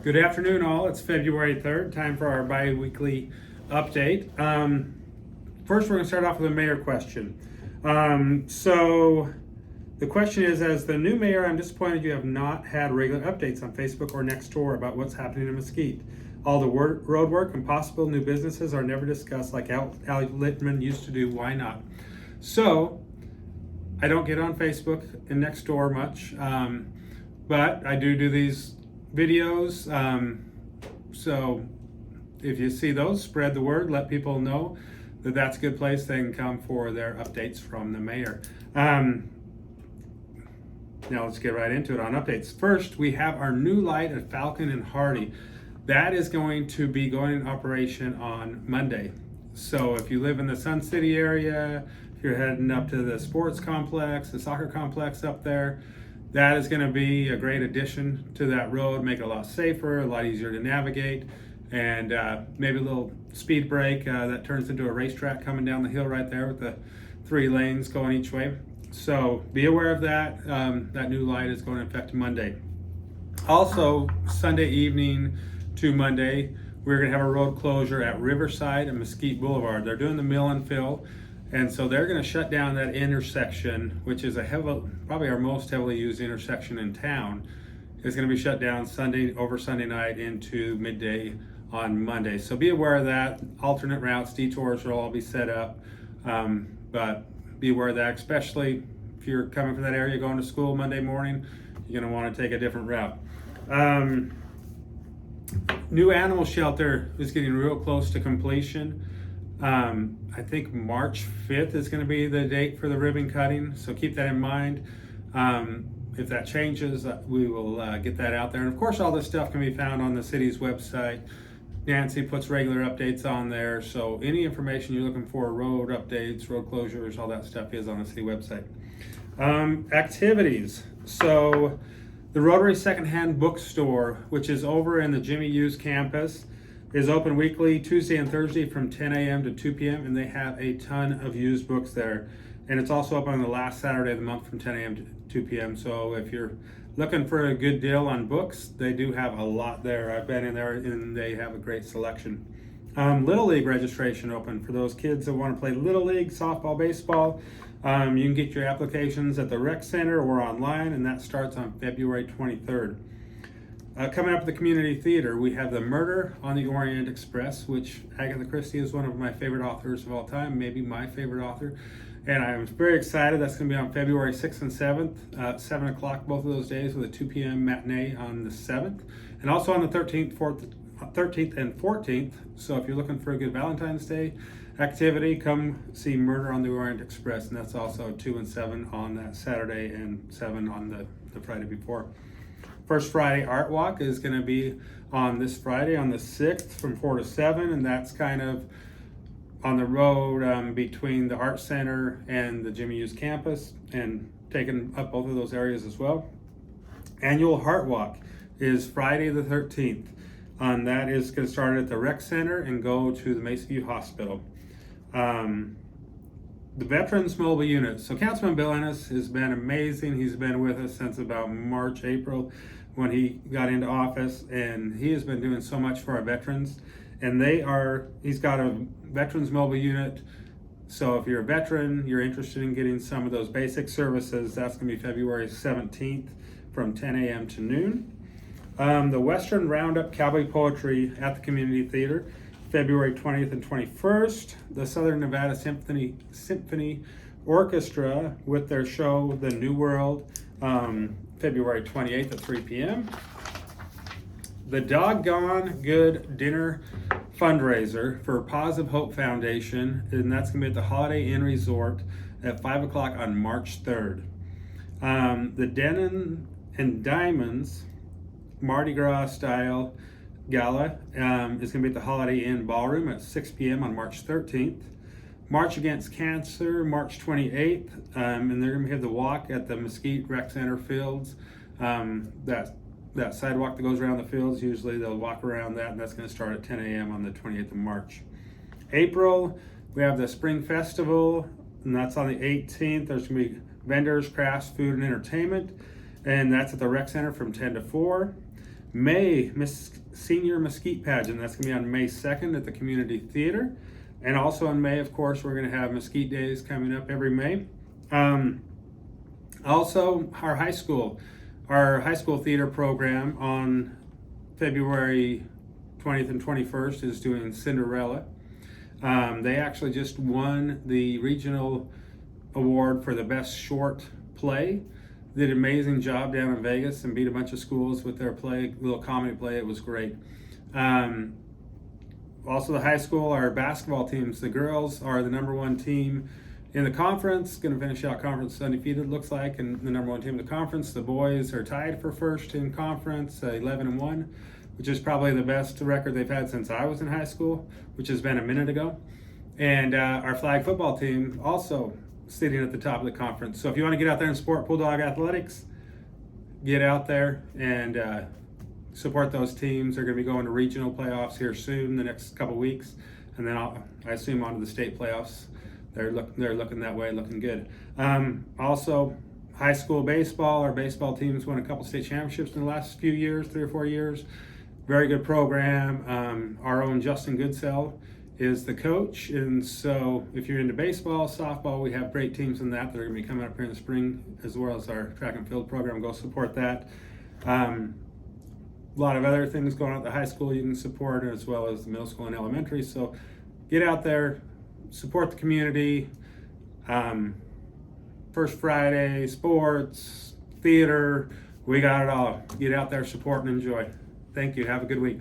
Good afternoon, all. It's February 3rd, time for our bi-weekly update. First, we're going to start off with a mayor question. So the question is, as the new mayor, I'm disappointed you have not had regular updates on Facebook or Nextdoor about what's happening in Mesquite. All the road work and possible new businesses are never discussed like Al Littman used to do. Why not? So I don't get on Facebook and Nextdoor much, but I do these videos. So if you see those, spread the word, let people know that that's a good place they can come for their updates from the mayor. Now let's get right into it on updates. First, we have our new light at Falcon and Hardy. That is going to be going in operation on Monday. So if you live in the Sun City area, if you're heading up to the sports complex, the soccer complex up there, that is going to be a great addition to that road, make it a lot safer, a lot easier to navigate, and maybe a little speed break that turns into a racetrack coming down the hill right there with the 3 lanes going each way. So be aware of that. That new light is going to affect Monday. Also, Sunday evening to Monday, we're going to have a road closure at Riverside and Mesquite Boulevard. They're doing the mill and fill. And so they're going to shut down that intersection, which is probably our most heavily used intersection in town. It's going to be shut down over Sunday night into midday on Monday. So be aware of that. Alternate routes, detours will all be set up. But be aware of that, especially if you're coming from that area going to school Monday morning, you're going to want to take a different route. New animal shelter is getting real close to completion. I think March 5th is going to be the date for the ribbon cutting, so keep that in mind. If that changes, we will get that out there. And of course, all this stuff can be found on the city's website. Nancy puts regular updates on there, so any information you're looking for, road updates, road closures, all that stuff is on the city website. Activities. So the Rotary Secondhand Bookstore, which is over in the Jimmy Hughes campus, is open weekly, Tuesday and Thursday from 10 a.m. to 2 p.m. and they have a ton of used books there. And it's also open on the last Saturday of the month from 10 a.m. to 2 p.m. So if you're looking for a good deal on books, they do have a lot there. I've been in there and they have a great selection. Little League registration open for those kids that want to play Little League, softball, baseball. You can get your applications at the rec center or online, and that starts on February 23rd. Coming up at the community theater, we have The Murder on the Orient Express, which Agatha Christie is one of my favorite authors of all time, maybe my favorite author. And I'm very excited. That's going to be on February 6th and 7th, 7 o'clock both of those days, with a 2 p.m. matinee on the 7th. And also on the 13th and 14th. So if you're looking for a good Valentine's Day activity, come see Murder on the Orient Express. And that's also 2 and 7 on that Saturday and 7 on the Friday before. First Friday Art Walk is going to be on this Friday on the 6th from 4 to 7, and that's kind of on the road between the Art Center and the Jimmy Hughes campus, and taking up both of those areas as well. Annual Heart Walk is Friday the 13th, and that is going to start at the Rec Center and go to the Mesa View Hospital. The Veterans Mobile Unit. So Councilman Bill Ennis has been amazing. He's been with us since about March, April when he got into office, and he has been doing so much for our veterans. And he's got a Veterans Mobile Unit. So if you're a veteran, you're interested in getting some of those basic services, that's going to be February 17th from 10 a.m. to noon. The Western Roundup Cowboy Poetry at the Community Theater, February 20th and 21st. The Southern Nevada Symphony Orchestra with their show, The New World, February 28th at 3 p.m. The Doggone Good Dinner fundraiser for Positive Hope Foundation, and that's going to be at the Holiday Inn Resort at 5 o'clock on March 3rd. The Denon and Diamonds Mardi Gras style gala is going to be at the Holiday Inn Ballroom at 6 p.m. on March 13th. March Against Cancer, March 28th, and they're going to have the walk at the Mesquite Rec Center fields. That sidewalk that goes around the fields, usually they'll walk around that, and that's going to start at 10 a.m. on the 28th of March. April, we have the Spring Festival, and that's on the 18th. There's going to be vendors, crafts, food, and entertainment, and that's at the Rec Center from 10 to 4. Senior Mesquite Pageant. That's going to be on May 2nd at the Community Theater. And also in May, of course, we're going to have Mesquite Days coming up every May. Also, our high school theater program on February 20th and 21st is doing Cinderella. They actually just won the regional award for the best short play. Did an amazing job down in Vegas and beat a bunch of schools with their play, little comedy play. It was great. Also, the high school, our basketball teams, the girls are the number one team in the conference, going to finish out conference undefeated, looks like, and the number one team in the conference. The boys are tied for first in conference, 11-1, which is probably the best record they've had since I was in high school, which has been a minute ago. And our flag football team also sitting at the top of the conference. So if you want to get out there and support Bulldog Athletics, get out there and support those teams. They're going to be going to regional playoffs here soon, the next couple weeks, and then I assume onto the state playoffs. They're looking that way, looking good. Also, high school baseball. Our baseball teams won a couple state championships in the last few years, 3 or 4 years. Very good program. Our own Justin Goodsell is the coach, and so if you're into baseball, softball, we have great teams in that are going to be coming up here in the spring, as well as our track and field program. Go support that. A lot of other things going on at the high school you can support, as well as the middle school and elementary. So get out there, support the community. First Friday, sports, theater, we got it all. Get out there, support, and enjoy. Thank you. Have a good week.